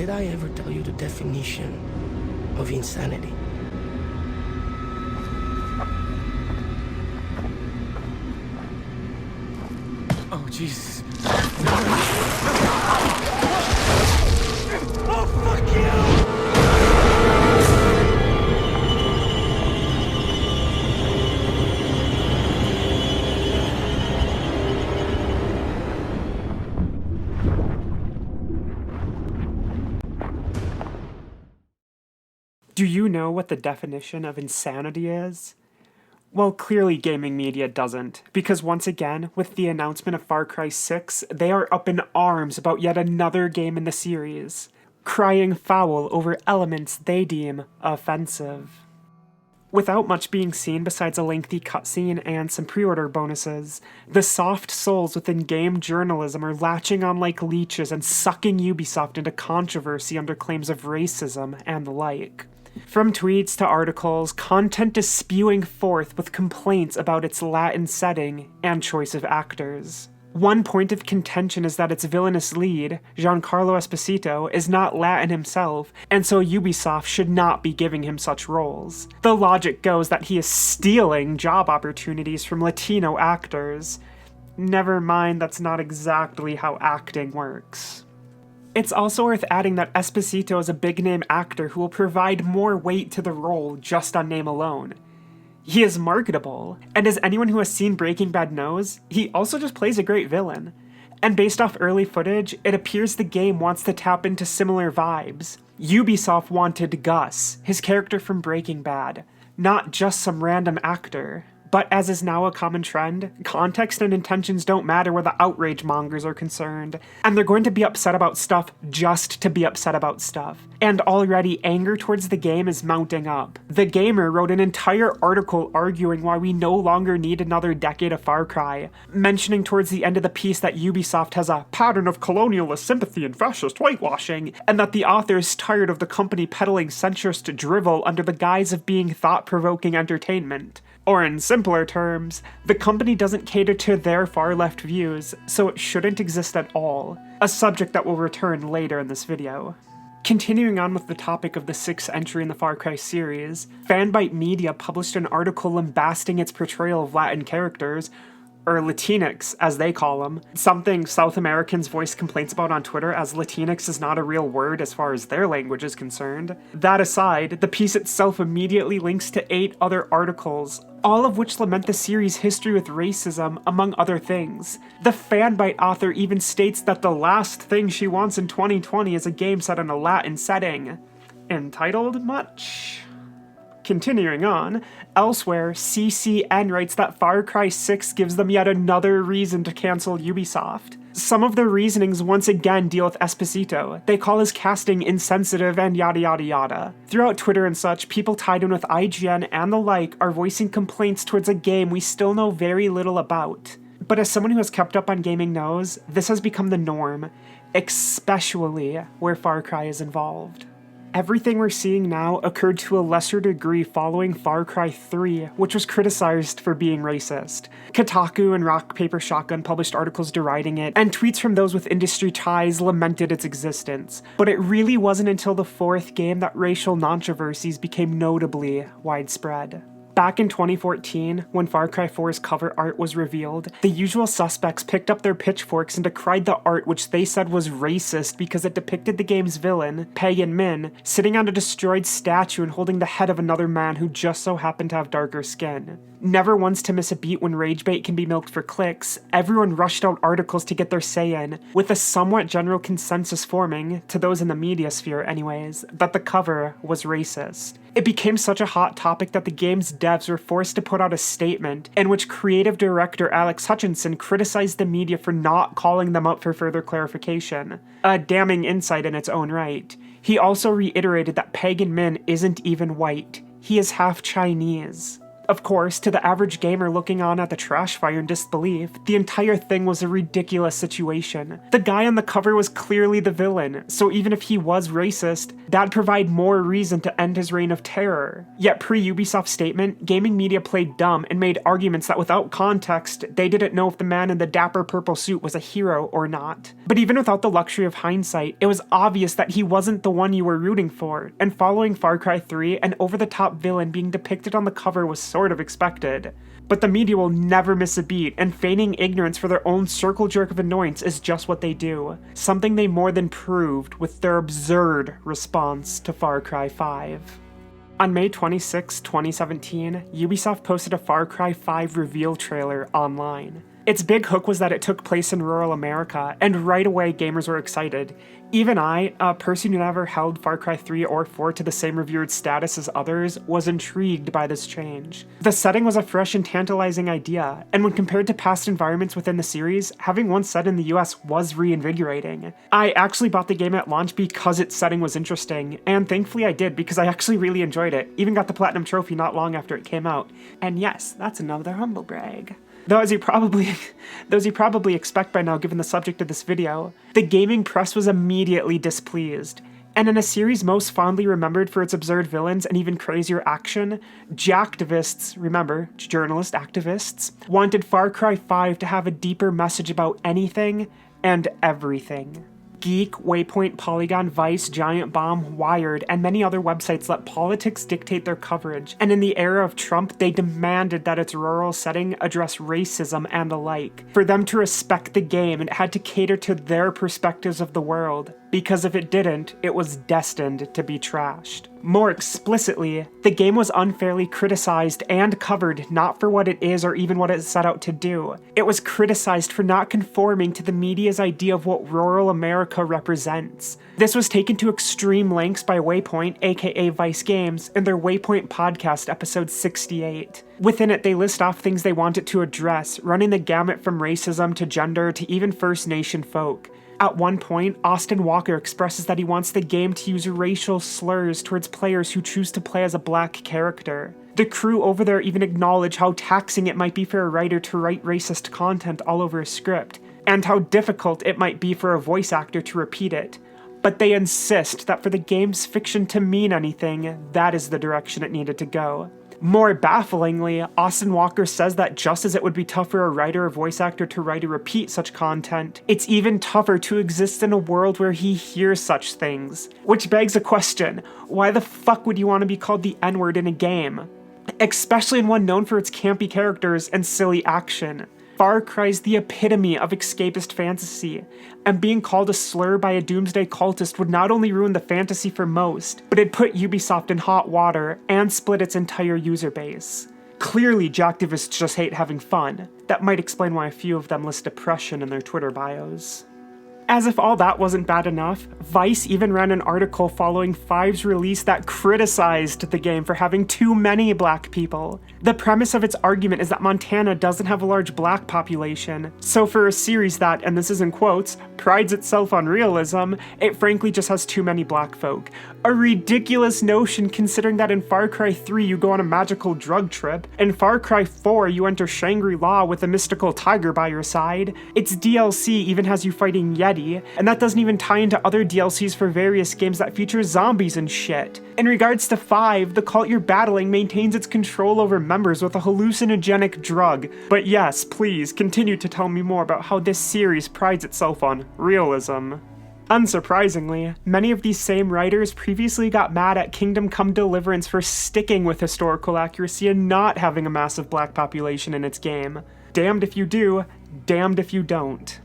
Did I ever tell you the definition of insanity? Oh, Jesus. Oh, fuck you! Do you know what the definition of insanity is? Well, clearly gaming media doesn't, because once again, with the announcement of Far Cry 6, they are up in arms about yet another game in the series, crying foul over elements they deem offensive. Without much being seen besides a lengthy cutscene and some pre-order bonuses, the soft souls within game journalism are latching on like leeches and sucking Ubisoft into controversy under claims of racism and the like. From tweets to articles, content is spewing forth with complaints about its Latin setting and choice of actors. One point of contention is that its villainous lead, Giancarlo Esposito, is not Latin himself, and so Ubisoft should not be giving him such roles. The logic goes that he is stealing job opportunities from Latino actors. Never mind, that's not exactly how acting works. It's also worth adding that Esposito is a big-name actor who will provide more weight to the role just on name alone. He is marketable, and as anyone who has seen Breaking Bad knows, he also just plays a great villain. And based off early footage, it appears the game wants to tap into similar vibes. Ubisoft wanted Gus, his character from Breaking Bad, not just some random actor. But as is now a common trend, context and intentions don't matter where the outrage mongers are concerned, and they're going to be upset about stuff just to be upset about stuff. And already anger towards the game is mounting up. The Gamer wrote an entire article arguing why we no longer need another decade of Far Cry, mentioning towards the end of the piece that Ubisoft has a pattern of colonialist sympathy and fascist whitewashing, and that the author is tired of the company peddling centrist drivel under the guise of being thought-provoking entertainment. Or in simpler terms, the company doesn't cater to their far-left views, so it shouldn't exist at all, a subject that will return later in this video. Continuing on with the topic of the sixth entry in the Far Cry series, Fanbyte Media published an article lambasting its portrayal of Latin characters, or Latinx, as they call them, something South Americans voice complaints about on Twitter as Latinx is not a real word as far as their language is concerned. That aside, the piece itself immediately links to 8 other articles, all of which lament the series' history with racism, among other things. The Fanbyte author even states that the last thing she wants in 2020 is a game set in a Latin setting. Entitled much? Continuing on, elsewhere, CCN writes that Far Cry 6 gives them yet another reason to cancel Ubisoft. Some of their reasonings once again deal with Esposito. They call his casting insensitive and yada yada yada. Throughout Twitter and such, people tied in with IGN and the like are voicing complaints towards a game we still know very little about. But as someone who has kept up on gaming knows, this has become the norm, especially where Far Cry is involved. Everything we're seeing now occurred to a lesser degree following Far Cry 3, which was criticized for being racist. Kotaku and Rock Paper Shotgun published articles deriding it, and tweets from those with industry ties lamented its existence. But it really wasn't until the 4th game that racial controversies became notably widespread. Back in 2014, when Far Cry 4's cover art was revealed, the usual suspects picked up their pitchforks and decried the art, which they said was racist because it depicted the game's villain, Pagan Min, sitting on a destroyed statue and holding the head of another man who just so happened to have darker skin. Never once to miss a beat when rage bait can be milked for clicks, everyone rushed out articles to get their say in, with a somewhat general consensus forming, to those in the media sphere anyways, that the cover was racist. It became such a hot topic that the game's devs were forced to put out a statement in which creative director Alex Hutchinson criticized the media for not calling them up for further clarification. A damning insight in its own right. He also reiterated that Pagan Min isn't even white. He is half Chinese. Of course, to the average gamer looking on at the trash fire in disbelief, the entire thing was a ridiculous situation. The guy on the cover was clearly the villain, so even if he was racist, that'd provide more reason to end his reign of terror. Yet pre-Ubisoft statement, gaming media played dumb and made arguments that without context, they didn't know if the man in the dapper purple suit was a hero or not. But even without the luxury of hindsight, it was obvious that he wasn't the one you were rooting for, and following Far Cry 3, an over-the-top villain being depicted on the cover was sort of expected. But the media will never miss a beat, and feigning ignorance for their own circle jerk of annoyance is just what they do. Something they more than proved with their absurd response to Far Cry 5. On May 26, 2017, Ubisoft posted a Far Cry 5 reveal trailer online. Its big hook was that it took place in rural America, and right away gamers were excited. Even I, a person who never held Far Cry 3 or 4 to the same revered status as others, was intrigued by this change. The setting was a fresh and tantalizing idea, and when compared to past environments within the series, having one set in the US was reinvigorating. I actually bought the game at launch because its setting was interesting, and thankfully I did because I actually really enjoyed it, even got the Platinum Trophy not long after it came out. And yes, that's another humble brag. Though as you probably expect by now given the subject of this video, the gaming press was immediately displeased. And in a series most fondly remembered for its absurd villains and even crazier action, Jacktivists, remember, journalist activists, wanted Far Cry 5 to have a deeper message about anything and everything. Geek, Waypoint, Polygon, Vice, Giant Bomb, Wired, and many other websites let politics dictate their coverage, and in the era of Trump, they demanded that its rural setting address racism and the like. For them to respect the game, it had to cater to their perspectives of the world, because if it didn't, it was destined to be trashed. More explicitly, the game was unfairly criticized and covered not for what it is or even what it set out to do. It was criticized for not conforming to the media's idea of what rural America represents. This was taken to extreme lengths by Waypoint, aka Vice Games, in their Waypoint podcast episode 68. Within it, they list off things they want it to address, running the gamut from racism to gender to even First Nation folk. At one point, Austin Walker expresses that he wants the game to use racial slurs towards players who choose to play as a black character. The crew over there even acknowledge how taxing it might be for a writer to write racist content all over a script, and how difficult it might be for a voice actor to repeat it. But they insist that for the game's fiction to mean anything, that is the direction it needed to go. More bafflingly, Austin Walker says that just as it would be tough for a writer or voice actor to write or repeat such content, it's even tougher to exist in a world where he hears such things. Which begs a question, why the fuck would you want to be called the N-word in a game? Especially in one known for its campy characters and silly action. Far Cry's the epitome of escapist fantasy, and being called a slur by a doomsday cultist would not only ruin the fantasy for most, but it'd put Ubisoft in hot water and split its entire user base. Clearly, Jacktivists just hate having fun. That might explain why a few of them list depression in their Twitter bios. As if all that wasn't bad enough, Vice even ran an article following 5's release that criticized the game for having too many black people. The premise of its argument is that Montana doesn't have a large black population, so for a series that, and this is in quotes, prides itself on realism, it frankly just has too many black folk. A ridiculous notion considering that in Far Cry 3 you go on a magical drug trip, in Far Cry 4 you enter Shangri-La with a mystical tiger by your side, its DLC even has you fighting Yeti, and that doesn't even tie into other DLCs for various games that feature zombies and shit. In regards to 5, the cult you're battling maintains its control over members with a hallucinogenic drug. But yes, please, continue to tell me more about how this series prides itself on realism. Unsurprisingly, many of these same writers previously got mad at Kingdom Come Deliverance for sticking with historical accuracy and not having a massive black population in its game. Damned if you do, damned if you don't.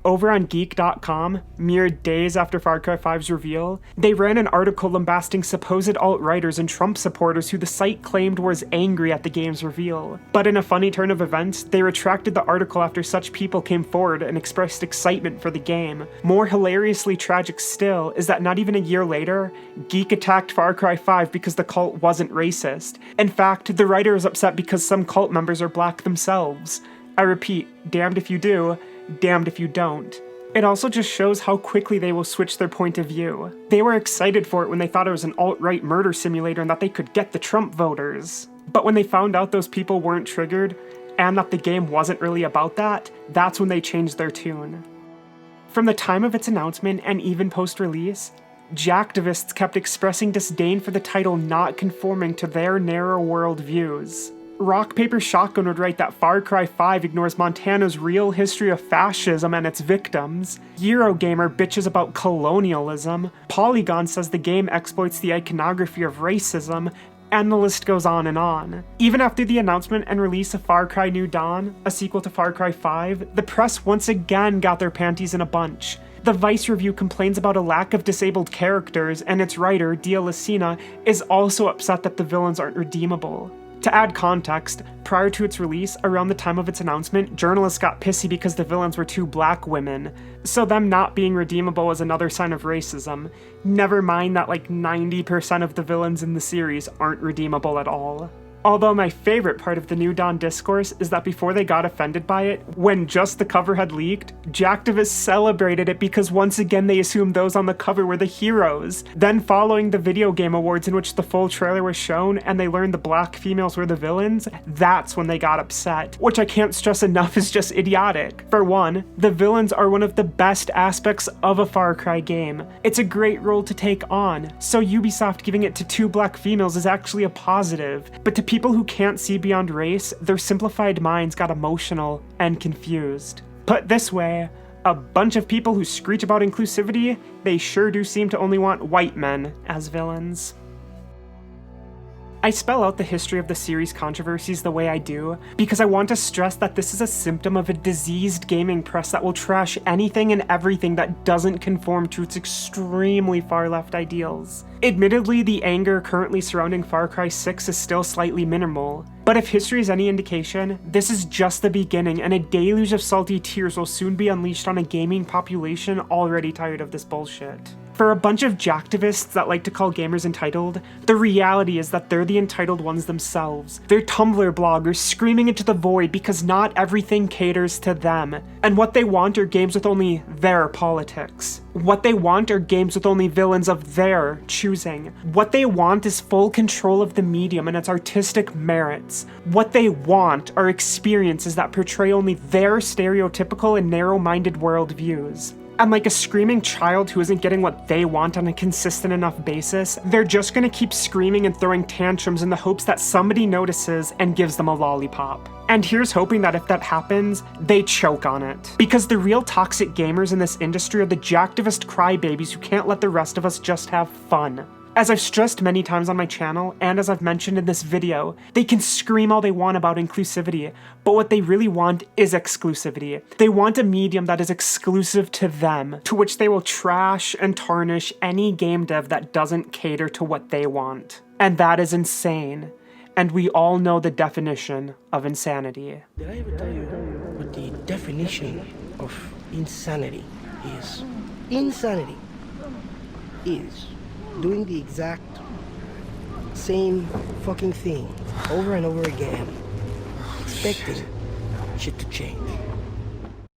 Over on Geek.com, mere days after Far Cry 5's reveal, they ran an article lambasting supposed alt-writers and Trump supporters who the site claimed was angry at the game's reveal. But in a funny turn of events, they retracted the article after such people came forward and expressed excitement for the game. More hilariously tragic still is that not even a year later, Geek attacked Far Cry 5 because the cult wasn't racist. In fact, the writer is upset because some cult members are black themselves. I repeat, damned if you do, damned if you don't. It also just shows how quickly they will switch their point of view. They were excited for it when they thought it was an alt-right murder simulator and that they could get the Trump voters. But when they found out those people weren't triggered, and that the game wasn't really about that, that's when they changed their tune. From the time of its announcement and even post-release, Jacktivists kept expressing disdain for the title not conforming to their narrow world views. Rock Paper Shotgun would write that Far Cry 5 ignores Montana's real history of fascism and its victims. Eurogamer bitches about colonialism. Polygon says the game exploits the iconography of racism, and the list goes on and on. Even after the announcement and release of Far Cry New Dawn, a sequel to Far Cry 5, the press once again got their panties in a bunch. The Vice review complains about a lack of disabled characters, and its writer, Dia Lucina, is also upset that the villains aren't redeemable. To add context, prior to its release, around the time of its announcement, journalists got pissy because the villains were 2 black women, so them not being redeemable is another sign of racism. Never mind that like 90% of the villains in the series aren't redeemable at all. Although my favorite part of the New Dawn discourse is that before they got offended by it, when just the cover had leaked, Jacktivists celebrated it because once again they assumed those on the cover were the heroes. Then following the Video Game Awards in which the full trailer was shown and they learned the black females were the villains, that's when they got upset, which I can't stress enough is just idiotic. For one, the villains are one of the best aspects of a Far Cry game. It's a great role to take on, so Ubisoft giving it to 2 black females is actually a positive, but to people who can't see beyond race, their simplified minds got emotional and confused. Put this way, a bunch of people who screech about inclusivity, they sure do seem to only want white men as villains. I spell out the history of the series controversies the way I do because I want to stress that this is a symptom of a diseased gaming press that will trash anything and everything that doesn't conform to its extremely far-left ideals. Admittedly, the anger currently surrounding Far Cry 6 is still slightly minimal, but if history is any indication, this is just the beginning and a deluge of salty tears will soon be unleashed on a gaming population already tired of this bullshit. For a bunch of jacktivists that like to call gamers entitled, the reality is that they're the entitled ones themselves. They're Tumblr bloggers screaming into the void because not everything caters to them. And what they want are games with only their politics. What they want are games with only villains of their choosing. What they want is full control of the medium and its artistic merits. What they want are experiences that portray only their stereotypical and narrow-minded worldviews. And like a screaming child who isn't getting what they want on a consistent enough basis, they're just gonna keep screaming and throwing tantrums in the hopes that somebody notices and gives them a lollipop. And here's hoping that if that happens, they choke on it. Because the real toxic gamers in this industry are the jacktivist crybabies who can't let the rest of us just have fun. As I've stressed many times on my channel, and as I've mentioned in this video, they can scream all they want about inclusivity, but what they really want is exclusivity. They want a medium that is exclusive to them, to which they will trash and tarnish any game dev that doesn't cater to what they want. And that is insane. And we all know the definition of insanity. Did I ever tell you what the definition of insanity is? Insanity is doing the exact same fucking thing over and over again, expecting shit to change.